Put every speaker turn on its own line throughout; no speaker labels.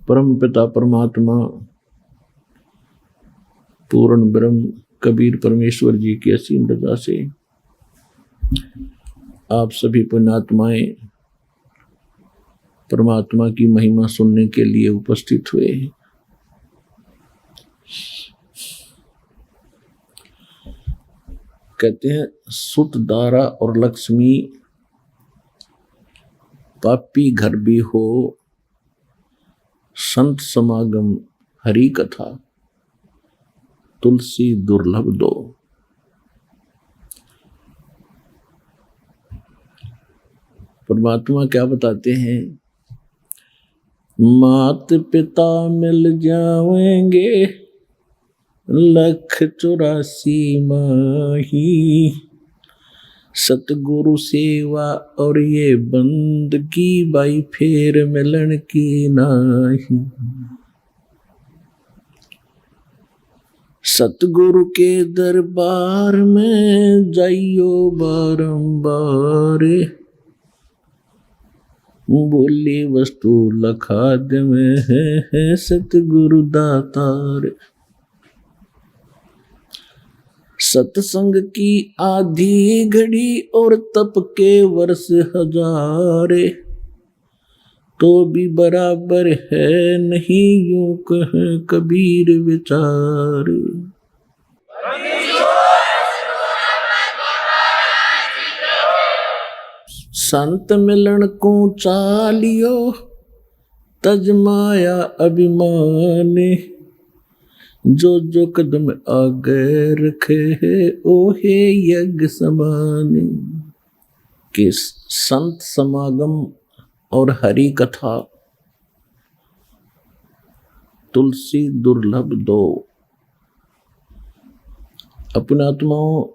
परम पिता परमात्मा पूर्ण ब्रह्म कबीर परमेश्वर जी की असीम रजा से आप सभी पुण्यात्माएं परमात्मा की महिमा सुनने के लिए उपस्थित हुए हैं। कहते हैं सुत दारा और लक्ष्मी पापी घर भी हो, संत समागम हरि कथा तुलसी दुर्लभ दो। परमात्मा क्या बताते हैं? मात पिता मिल जाएंगे 184 माही, सतगुरु सेवा और ये बंदगी बाई फेर मिलन की नाही। सतगुरु के दरबार में जाइयो बारंबार, बोली वस्तु लखाद में है सतगुरु दातार। सत्संग की आधी घड़ी और तप के वर्ष हजारे, तो भी बराबर है नहीं यूं कहे कबीर विचार। संत मिलन को चालियो तज माया अभिमान, जो जो कदम आगे रखे है ओहे यज्ञ समान। कि संत समागम और हरि कथा तुलसी दुर्लभ दो। अपने आत्माओं,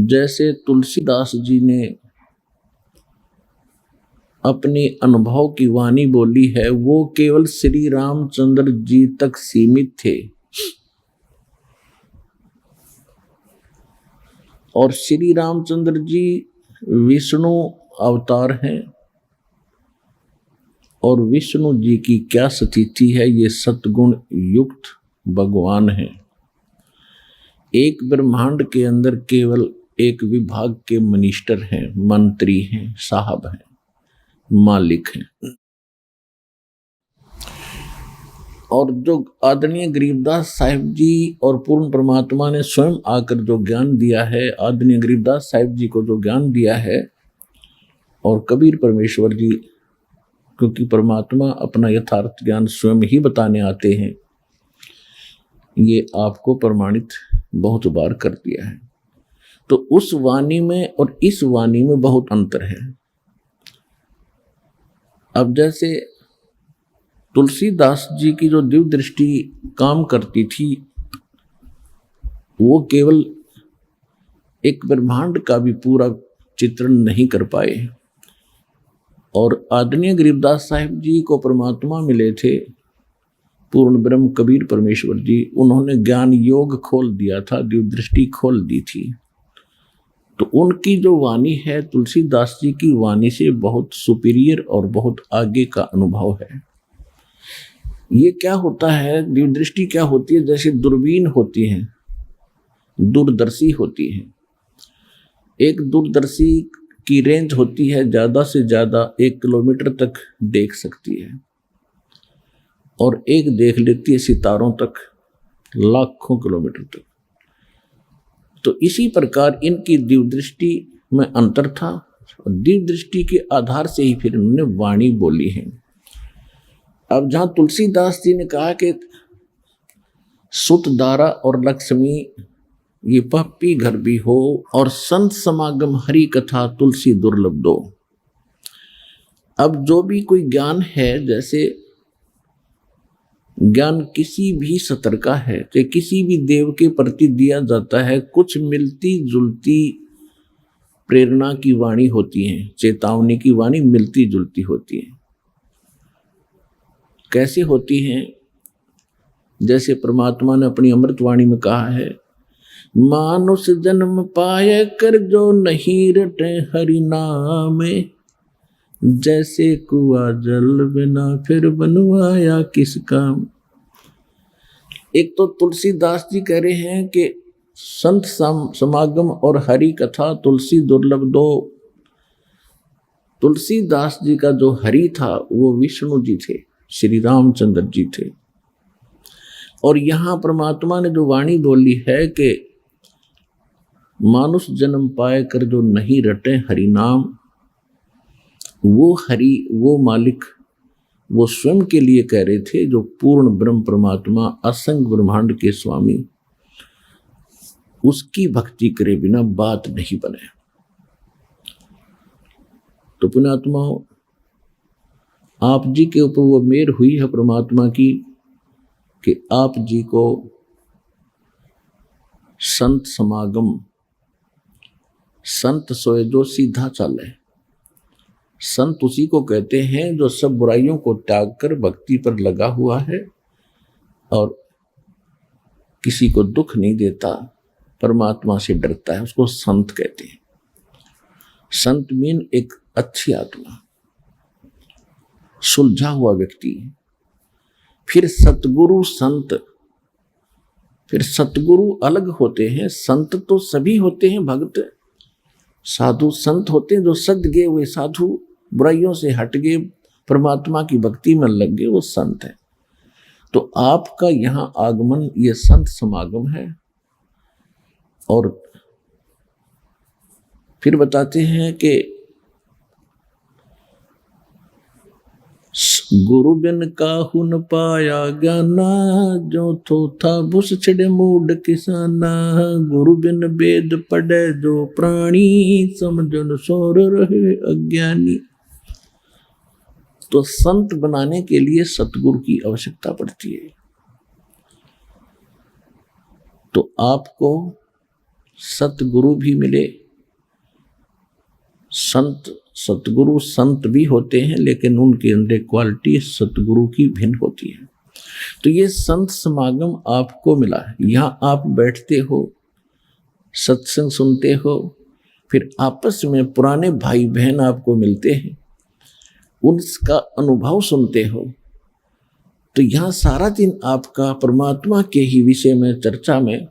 जैसे तुलसीदास जी ने अपनी अनुभव की वाणी बोली है, वो केवल श्री रामचंद्र जी तक सीमित थे। और श्री रामचंद्र जी विष्णु अवतार हैं और विष्णु जी की क्या स्थिति है, ये सतगुण युक्त भगवान हैं। एक ब्रह्मांड के अंदर केवल एक विभाग के मिनिस्टर हैं, मंत्री हैं, साहब हैं, मालिक हैं। और जो आदरणीय गरीबदास साहिब जी और पूर्ण परमात्मा ने स्वयं आकर जो ज्ञान दिया है, आदरणीय गरीबदास साहिब जी को जो ज्ञान दिया है, और कबीर परमेश्वर जी, क्योंकि परमात्मा अपना यथार्थ ज्ञान स्वयं ही बताने आते हैं, ये आपको प्रमाणित बहुत बार कर दिया है। तो उस वाणी में और इस वाणी में बहुत अंतर है। अब जैसे तुलसीदास जी की जो दिव्य दृष्टि काम करती थी, वो केवल एक ब्रह्मांड का भी पूरा चित्रण नहीं कर पाए। और आदरणीय गरीबदास साहिब जी को परमात्मा मिले थे, पूर्ण ब्रह्म कबीर परमेश्वर जी, उन्होंने ज्ञान योग खोल दिया था, दिव्य दृष्टि खोल दी थी। तो उनकी जो वाणी है तुलसीदास जी की वाणी से बहुत सुपीरियर और बहुत आगे का अनुभव है। ये क्या होता है, दिव्य दृष्टि क्या होती है? जैसे दूरबीन होती है, दूरदर्शी होती है। एक दूरदर्शी की रेंज होती है ज्यादा से ज्यादा 1 किलोमीटर तक देख सकती है, और एक देख लेती है सितारों तक, लाखों किलोमीटर तक। तो इसी प्रकार इनकी दिव्य दृष्टि में अंतर था, और दिव्य दृष्टि के आधार से ही फिर उन्होंने वाणी बोली है। अब जहां तुलसीदास जी ने कहा कि सुत दारा और लक्ष्मी ये पापी घर भी हो, और संत समागम हरि कथा तुलसी दुर्लभ दो। अब जो भी कोई ज्ञान है, जैसे ज्ञान किसी भी स्तर का है, चाहे किसी भी देव के प्रति दिया जाता है, कुछ मिलती जुलती प्रेरणा की वाणी होती है, चेतावनी की वाणी मिलती जुलती होती है। कैसे होती हैं? जैसे परमात्मा ने अपनी अमृतवाणी में कहा है, मानुष जन्म पाए कर जो नहीं रटे हरि नाम, जैसे कुआं जल बिना फिर बनवाया किस काम। एक तो तुलसीदास जी कह रहे हैं कि संत समागम और हरि कथा तुलसी दुर्लभ दो। तुलसीदास जी का जो हरि था वो विष्णु जी थे, श्री रामचंद्र जी थे। और यहां परमात्मा ने जो वाणी बोली है कि मानुष जन्म पाए कर जो नहीं रटे हरि नाम, वो हरि, वो मालिक, वो स्वयं के लिए कह रहे थे, जो पूर्ण ब्रह्म परमात्मा असंग ब्रह्मांड के स्वामी, उसकी भक्ति करे बिना बात नहीं बने। तो पुण्यात्माओं, आप जी के ऊपर वो मेहर हुई है परमात्मा की कि आप जी को संत समागम, संत सोए जो सीधा चले। संत उसी को कहते हैं जो सब बुराइयों को त्याग कर भक्ति पर लगा हुआ है और किसी को दुख नहीं देता, परमात्मा से डरता है, उसको संत कहते हैं। संत मीन एक अच्छी आत्मा, सुलझा हुआ व्यक्ति। फिर सतगुरु संत, फिर सतगुरु अलग होते हैं, संत तो सभी होते हैं, भक्त साधु संत होते हैं जो सद गए हुए साधु, बुराइयों से हट गए, परमात्मा की भक्ति में लग गए, वो संत है। तो आपका यहां आगमन ये संत समागम है। और फिर बताते हैं कि गुरु बिन काहू न पाया ज्ञाना, जो थो था बुस छिड़े मूड किसाना। गुरु बिन वेद पढ़े जो प्राणी, समझन सोर रहे अज्ञानी। तो संत बनाने के लिए सतगुरु की आवश्यकता पड़ती है। तो आपको सतगुरु भी मिले। संत, सतगुरु संत भी होते हैं, लेकिन उनके अंदर क्वालिटी सतगुरु की भिन्न होती है। तो ये संत समागम आपको मिला है। यहां आप बैठते हो, सत्संग सुनते हो, फिर आपस में पुराने भाई बहन आपको मिलते हैं, उनका अनुभव सुनते हो। तो यहां सारा दिन आपका परमात्मा के ही विषय में चर्चा में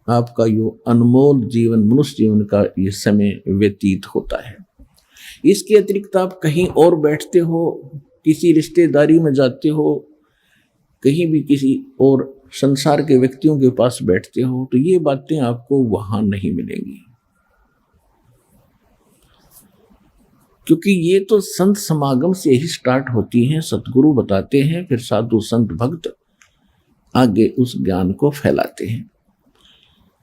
आपका यो अनमोल जीवन, मनुष्य जीवन का ये समय व्यतीत होता है। इसके अतिरिक्त आप कहीं और बैठते हो, किसी रिश्तेदारी में जाते हो, कहीं भी किसी और संसार के व्यक्तियों के पास बैठते हो, तो ये बातें आपको वहां नहीं मिलेंगी। क्योंकि ये तो संत समागम से ही स्टार्ट होती हैं। सतगुरु बताते हैं, फिर साधु संत भक्त आगे उस ज्ञान को फैलाते हैं।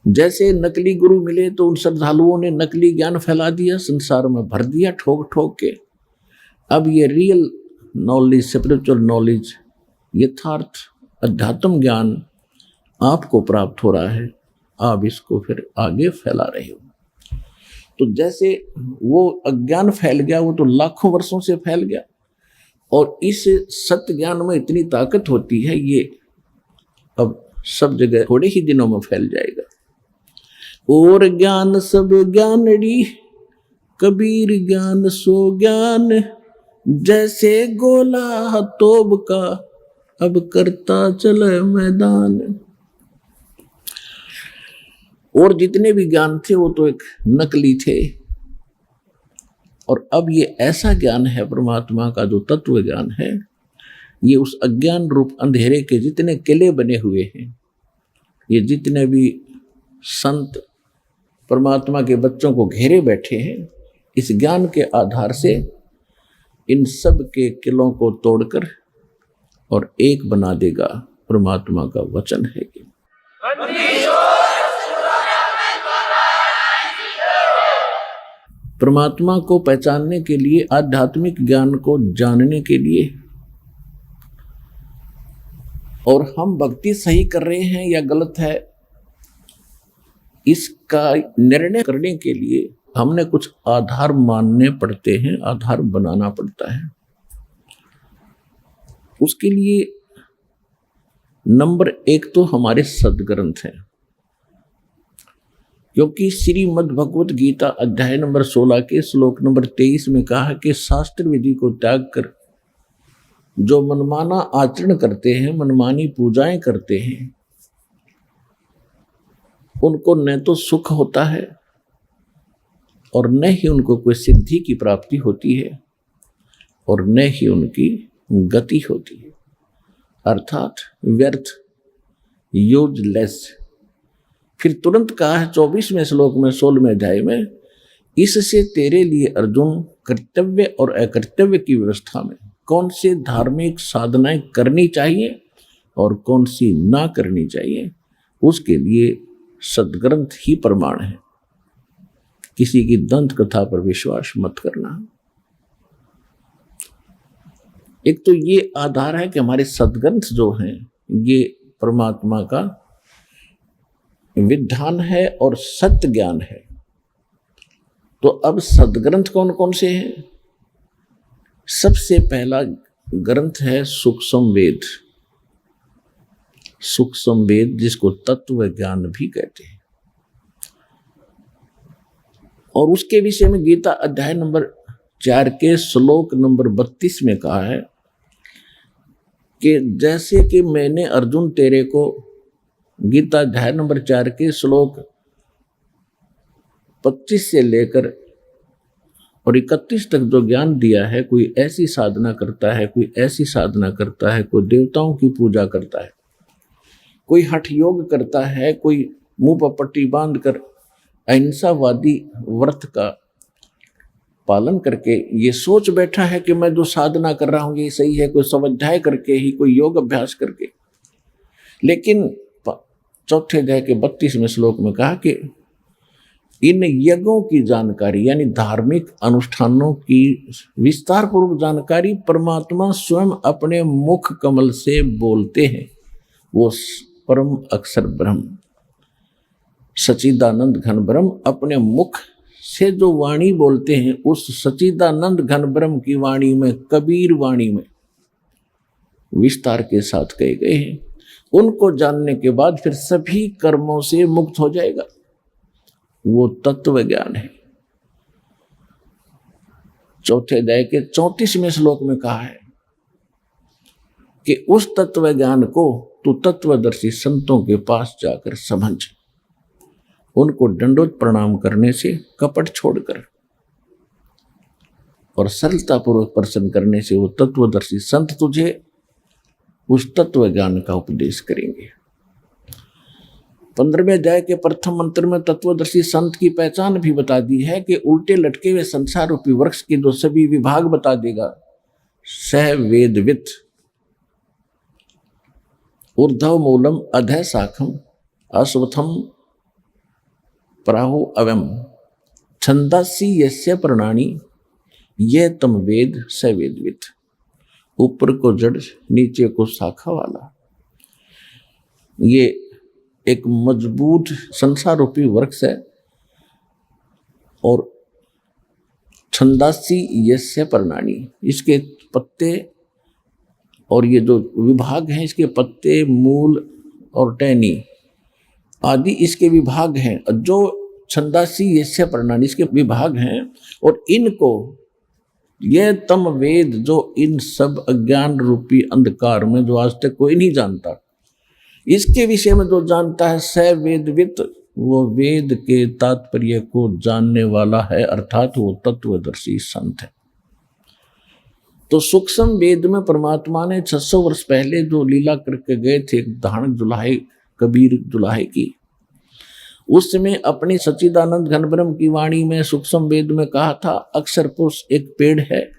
जैसे नकली गुरु मिले तो उन श्रद्धालुओं ने नकली ज्ञान फैला दिया, संसार में भर दिया ठोक ठोक के। अब ये रियल नॉलेज, स्पिरिचुअल नॉलेज, यथार्थ अध्यात्म ज्ञान आपको प्राप्त हो रहा है, आप इसको फिर आगे फैला रहे हो। तो जैसे वो अज्ञान फैल गया, वो तो लाखों वर्षों से फैल गया, और इस सत्य ज्ञान में इतनी ताकत होती है, ये अब सब जगह थोड़े ही दिनों में फैल जाएगा। और ज्ञान सब ज्ञानड़ी, कबीर ज्ञान सो ज्ञान। जैसे गोला तोब का, अब करता चले मैदान। और जितने भी ज्ञान थे वो तो एक नकली थे, और अब ये ऐसा ज्ञान है परमात्मा का जो तत्व ज्ञान है, ये उस अज्ञान रूप अंधेरे के जितने किले बने हुए हैं, ये जितने भी संत परमात्मा के बच्चों को घेरे बैठे हैं, इस ज्ञान के आधार से इन सब के किलों को तोड़कर और एक बना देगा। परमात्मा का वचन है कि परमात्मा को पहचानने के लिए, आध्यात्मिक ज्ञान को जानने के लिए, और हम भक्ति सही कर रहे हैं या गलत है, इसका निर्णय करने के लिए हमने कुछ आधार मानने पड़ते हैं, आधार बनाना पड़ता है। उसके लिए नंबर 1 तो हमारे सदग्रंथ हैं। क्योंकि श्रीमद् भगवत गीता अध्याय नंबर 16 के श्लोक नंबर 23 में कहा है कि शास्त्र विधि को त्याग कर जो मनमाना आचरण करते हैं, मनमानी पूजाएं करते हैं, उनको न तो सुख होता है और न ही उनको कोई सिद्धि की प्राप्ति होती है और न ही उनकी गति होती है, अर्थात व्यर्थ, यूजलेस। फिर तुरंत कहा है 24वें श्लोक में 16वें अध्याय में, इससे तेरे लिए अर्जुन कर्तव्य और अकर्तव्य की व्यवस्था में कौन से धार्मिक साधनाएं करनी चाहिए और कौन सी ना करनी चाहिए, उसके लिए सद्ग्रंथ ही प्रमाण है। किसी की दंत कथा पर विश्वास मत करना। एक तो ये आधार है कि हमारे सद्ग्रंथ जो हैं ये परमात्मा का विधान है और सत्य ज्ञान है। तो अब सद्ग्रंथ कौन कौन से हैं? सबसे पहला ग्रंथ है सूक्ष्म वेद। सूक्ष्म वेद जिसको तत्व ज्ञान भी कहते हैं, और उसके विषय में गीता अध्याय नंबर 4 के श्लोक नंबर 32 में कहा है कि जैसे कि मैंने अर्जुन तेरे को गीता अध्याय नंबर 4 के श्लोक 25 से लेकर और 31 तक जो ज्ञान दिया है, कोई ऐसी साधना करता है, कोई ऐसी साधना करता है, कोई देवताओं की पूजा करता है, कोई हठ योग करता है, कोई मुंह पर पट्टी बांधकर अहिंसावादी व्रत का पालन करके ये सोच बैठा है कि मैं जो साधना कर रहा हूं ये सही है, कोई स्वाध्याय करके ही, कोई योग अभ्यास करके। लेकिन चौथे अध्याय के 32वें श्लोक में कहा कि इन यज्ञों की जानकारी यानी धार्मिक अनुष्ठानों की विस्तार पूर्वक जानकारी परमात्मा स्वयं अपने मुख कमल से बोलते हैं। वो परम अक्षर ब्रह्म सच्चिदानंद घन ब्रह्म अपने मुख से जो वाणी बोलते हैं, उस सच्चिदानंद घन ब्रह्म की वाणी में, कबीर वाणी में विस्तार के साथ कहे गए हैं। उनको जानने के बाद फिर सभी कर्मों से मुक्त हो जाएगा। वो तत्व ज्ञान है। चौथे अध्याय के 34वें श्लोक में कहा है कि उस तत्व ज्ञान को तू तत्वदर्शी संतों के पास जाकर समझ, उनको दंडोत प्रणाम करने से, कपट छोड़कर और सरलतापूर्वक प्रसन्न करने से वो तत्वदर्शी संत तुझे उस तत्व ज्ञान का उपदेश करेंगे। 15वें अध्याय के प्रथम मंत्र में तत्वदर्शी संत की पहचान भी बता दी है कि उल्टे लटके हुए संसार रूपी वृक्ष के जो सभी विभाग बता देगा। सह वेदवित, ऊर्ध्व मूलम अधः शाखम अश्वत्थम प्राहु अवम छंदासी यस्य प्रणानी ये तम वेद स वेदवित। ऊपर को जड़, नीचे को शाखा वाला ये एक मजबूत संसार रूपी वृक्ष है। और छंदासी यस्य प्रणानी, इसके पत्ते और ये जो विभाग हैं, इसके पत्ते, मूल और टहनी आदि इसके विभाग हैं। जो छंदासी यस्य प्रणानी इसके विभाग हैं, और इनको ये तम वेद, जो इन सब अज्ञान रूपी अंधकार में जो आज तक कोई नहीं जानता, इसके विषय में जो जानता है स वेदवित, वो वेद के तात्पर्य को जानने वाला है, अर्थात वो तत्वदर्शी संत है। तो सूक्ष्म वेद में परमात्मा ने 600 वर्ष पहले जो लीला करके गए थे, धारण जुलाहे, कबीर जुलाहे की, उस समय अपनी सच्चिदानंद घन ब्रह्म की वाणी में सूक्ष्म वेद में कहा था, अक्षर पुरुष एक पेड़ है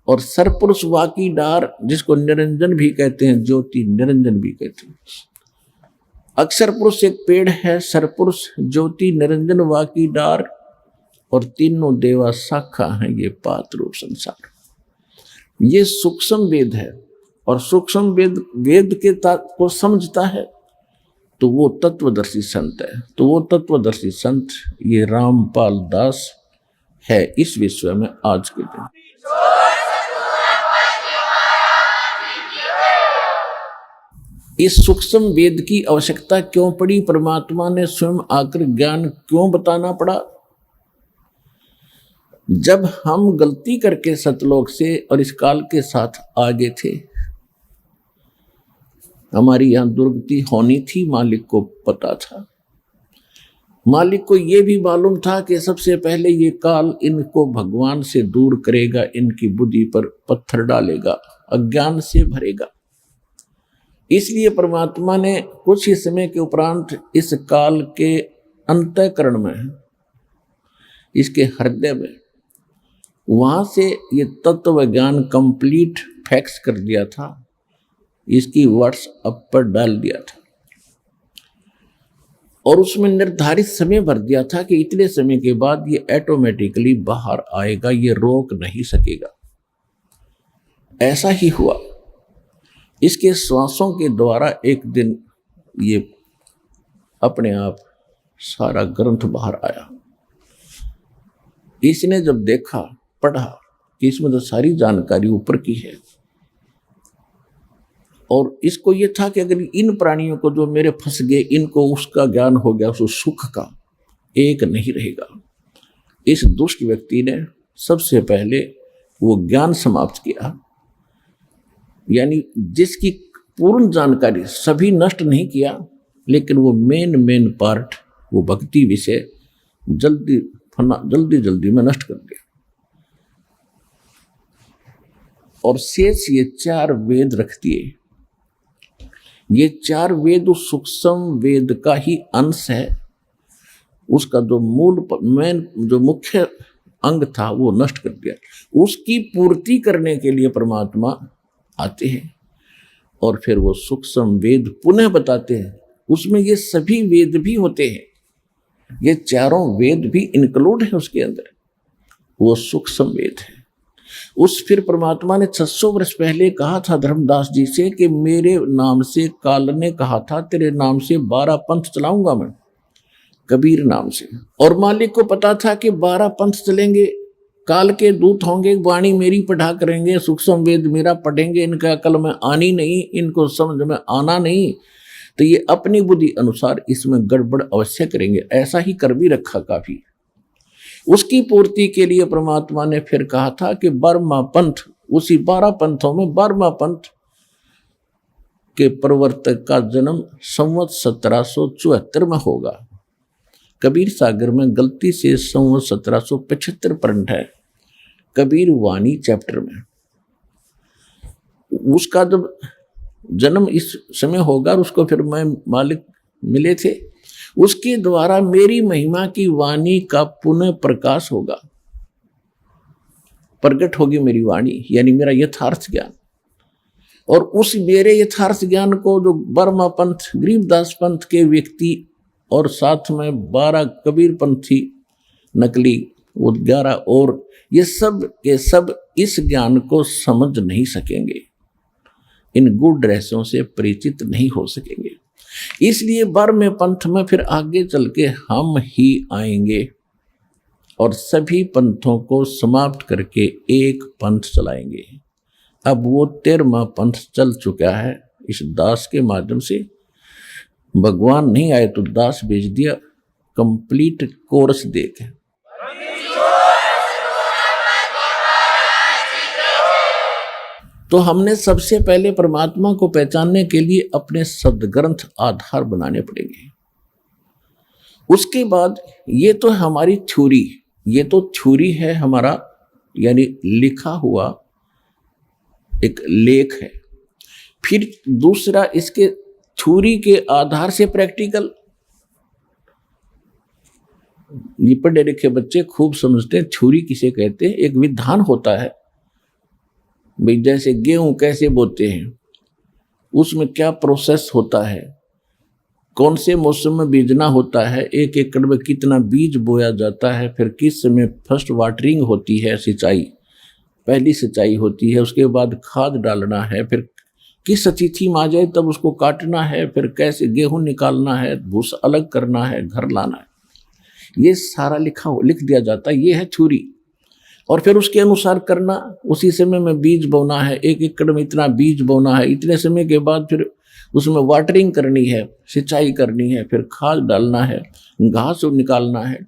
और सरपुरुष वाकी डार, जिसको निरंजन भी कहते हैं, ज्योति निरंजन भी कहते हैं। अक्षर पुरुष एक पेड़ है, सरपुरुष ज्योति निरंजन वाकी डार, और तीनों देवा शाखा हैं ये पात रूप संसार। ये सूक्ष्म वेद है, और सूक्ष्म वेद वेद के को समझता है तो वो तत्वदर्शी संत है। तो वो तत्वदर्शी संत ये रामपाल दास है इस विश्व में आज के दिन। इस सूक्ष्म वेद की आवश्यकता क्यों पड़ी? परमात्मा ने स्वयं आकर ज्ञान क्यों बताना पड़ा? जब हम गलती करके सतलोक से और इस काल के साथ आगे थे, हमारी यहां दुर्गति होनी थी, मालिक को पता था। मालिक को यह भी मालूम था कि सबसे पहले ये काल इनको भगवान से दूर करेगा, इनकी बुद्धि पर पत्थर डालेगा, अज्ञान से भरेगा। इसलिए परमात्मा ने कुछ ही समय के उपरांत इस काल के अंतःकरण में, इसके हृदय में, वहां से ये तत्व ज्ञान कंप्लीट फैक्स कर दिया था, इसकी व्हाट्सएप पर डाल दिया था और उसमें निर्धारित समय भर दिया था कि इतने समय के बाद ये ऑटोमेटिकली बाहर आएगा, ये रोक नहीं सकेगा। ऐसा ही हुआ। इसके श्वासों के द्वारा एक दिन ये अपने आप सारा ग्रंथ बाहर आया। इसने जब देखा, पढ़ा कि इसमें तो सारी जानकारी ऊपर की है, और इसको ये था कि अगर इन प्राणियों को जो मेरे फंस गए, इनको उसका ज्ञान हो गया, उस सुख का एक नहीं रहेगा। इस दुष्ट व्यक्ति ने सबसे पहले वो ज्ञान समाप्त किया, यानी जिसकी पूर्ण जानकारी सभी नष्ट नहीं किया, लेकिन वो मेन पार्ट, वो भक्ति विषय जल्दी में नष्ट कर दिया। और शेष ये 4 वेद रख दिए। ये 4 वेद उस सूक्ष्म वेद का ही अंश है। उसका जो जो मुख्य अंग था वो नष्ट कर दिया। उसकी पूर्ति करने के लिए परमात्मा आते हैं और फिर वो सूक्ष्म वेद पुनः बताते हैं। उसमें ये सभी वेद भी होते हैं, ये चारों वेद भी इंक्लूड है उसके अंदर, वो सूक्ष्म वेद है। उस फिर परमात्मा ने 600 वर्ष पहले कहा था धर्मदास जी से कि मेरे नाम से काल ने कहा था तेरे नाम से 12 पंथ चलाऊंगा मैं, कबीर नाम से। और मालिक को पता था कि 12 पंथ चलेंगे, काल के दूत होंगे, वाणी मेरी पढ़ा करेंगे, सूक्ष्म वेद मेरा पढ़ेंगे, इनका अकल में आनी नहीं, इनको समझ में आना नहीं, तो ये अपनी बुद्धि अनुसार इसमें गड़बड़ अवश्य करेंगे। ऐसा ही कर भी रखा काफी। उसकी पूर्ति के लिए परमात्मा ने फिर कहा था कि 12वां पंथ, उसी 12 पंथों में 12वां पंथ के प्रवर्तक का जन्म संवत 1774 में होगा। कबीर सागर में गलती से संवत 1775 प्रिंट है, कबीर वाणी चैप्टर में। उसका जब जन्म इस समय होगा, उसको फिर मैं मालिक मिले थे, उसके द्वारा मेरी महिमा की वाणी का पुनः प्रकाश होगा, प्रकट होगी मेरी वाणी, यानी मेरा यथार्थ ज्ञान। और उस मेरे यथार्थ ज्ञान को जो बर्मा पंथ, गरीबदास पंथ के व्यक्ति और साथ में 12 कबीर पंथी नकली, वो 11 और, ये सब के सब इस ज्ञान को समझ नहीं सकेंगे, इन गूढ़ रहस्यों से परिचित नहीं हो सकेंगे। इसलिए 12वें पंथ में फिर आगे चल के हम ही आएंगे और सभी पंथों को समाप्त करके एक पंथ चलाएंगे। अब वो 13वां पंथ चल चुका है इस दास के माध्यम से। भगवान नहीं आए तो दास भेज दिया, कंप्लीट कोर्स देके। तो हमने सबसे पहले परमात्मा को पहचानने के लिए अपने शब्द ग्रंथ आधार बनाने पड़ेंगे। उसके बाद ये तो हमारी थ्योरी, ये तो थ्योरी है हमारा, यानी लिखा हुआ एक लेख है। फिर दूसरा इसके थ्योरी के आधार से प्रैक्टिकल। ये पढ़े लिखे बच्चे खूब समझते हैं थ्योरी किसे कहते हैं। एक विधान होता है भाई, जैसे गेहूं कैसे बोते हैं, उसमें क्या प्रोसेस होता है, कौन से मौसम में बीजना होता है, 1 एकड़ में कितना बीज बोया जाता है, फिर किस समय फर्स्ट वाटरिंग होती है, सिंचाई पहली सिंचाई होती है, उसके बाद खाद डालना है, फिर किस तिथि में आ जाए तब उसको काटना है, फिर कैसे गेहूं निकालना है, भूसा अलग करना है, घर लाना है, ये सारा लिख दिया जाता है। ये है थ्योरी। और फिर उसके अनुसार करना, उसी समय में बीज बोना है, 1 एकड़ में इतना बीज बोना है, इतने समय के बाद फिर उसमें वाटरिंग करनी है, सिंचाई करनी है, फिर खाद डालना है, घास निकालना है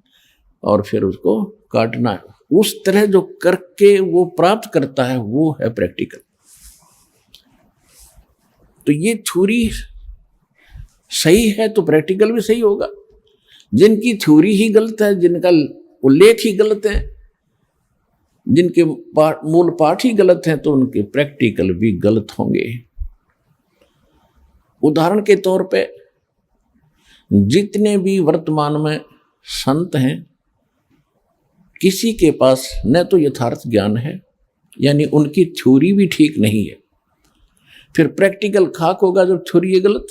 और फिर उसको काटना है। उस तरह जो करके वो प्राप्त करता है वो है प्रैक्टिकल। तो ये थ्योरी सही है तो प्रैक्टिकल भी सही होगा। जिनकी थ्योरी ही गलत है, जिनका उल्लेख ही गलत है, जिनके मूल पाठ ही गलत हैं, तो उनके प्रैक्टिकल भी गलत होंगे। उदाहरण के तौर पे जितने भी वर्तमान में संत हैं, किसी के पास न तो यथार्थ ज्ञान है, यानी उनकी थ्योरी भी ठीक नहीं है। फिर प्रैक्टिकल खाक होगा जब थ्योरी है गलत।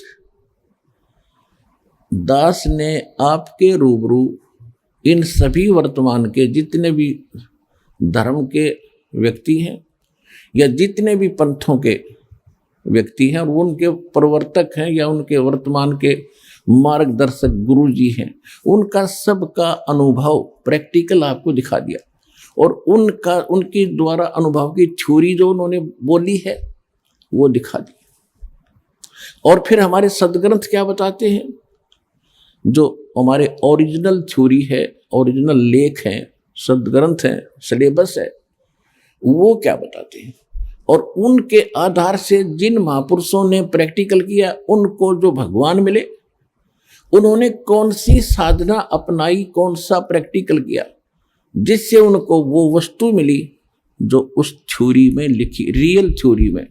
दास ने आपके रूबरू इन सभी वर्तमान के जितने भी धर्म के व्यक्ति हैं या जितने भी पंथों के व्यक्ति हैं और उनके प्रवर्तक हैं या उनके वर्तमान के मार्गदर्शक गुरु जी हैं, उनका सबका अनुभव प्रैक्टिकल आपको दिखा दिया और उनके द्वारा अनुभव की थ्योरी जो उन्होंने बोली है वो दिखा दी। और फिर हमारे सदग्रंथ क्या बताते हैं, जो हमारे ओरिजिनल थ्योरी है, ओरिजिनल लेख हैं, सदग्रंथ हैं, सिलेबस है, वो क्या बताते हैं। और उनके आधार से जिन महापुरुषों ने प्रैक्टिकल किया, उनको जो भगवान मिले, उन्होंने कौन सी साधना अपनाई, कौन सा प्रैक्टिकल किया, जिससे उनको वो वस्तु मिली जो उस थ्योरी में लिखी, रियल थ्योरी में,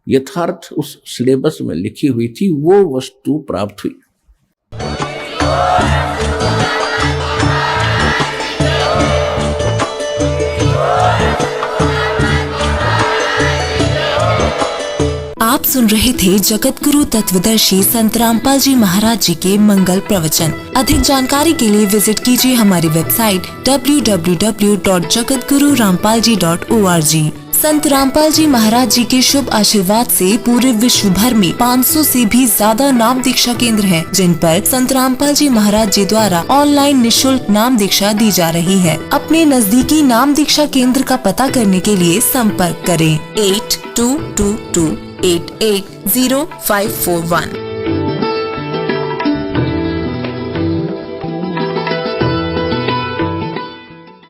यथार्थ उस सिलेबस में लिखी हुई थी, वो वस्तु प्राप्त हुई।
आप सुन रहे थे जगत गुरु तत्वदर्शी संत रामपाल जी महाराज जी के मंगल प्रवचन। अधिक जानकारी के लिए विजिट कीजिए हमारी वेबसाइट www.jagatgururampalji.org। संत रामपाल जी महाराज जी के शुभ आशीर्वाद से पूरे विश्व भर में 500 से भी ज्यादा नाम दीक्षा केंद्र हैं, जिन पर संत रामपाल जी महाराज जी द्वारा ऑनलाइन निशुल्क नाम दीक्षा दी जा रही है। अपने नजदीकी नाम दीक्षा केंद्र का पता करने के लिए संपर्क करें 8222880541।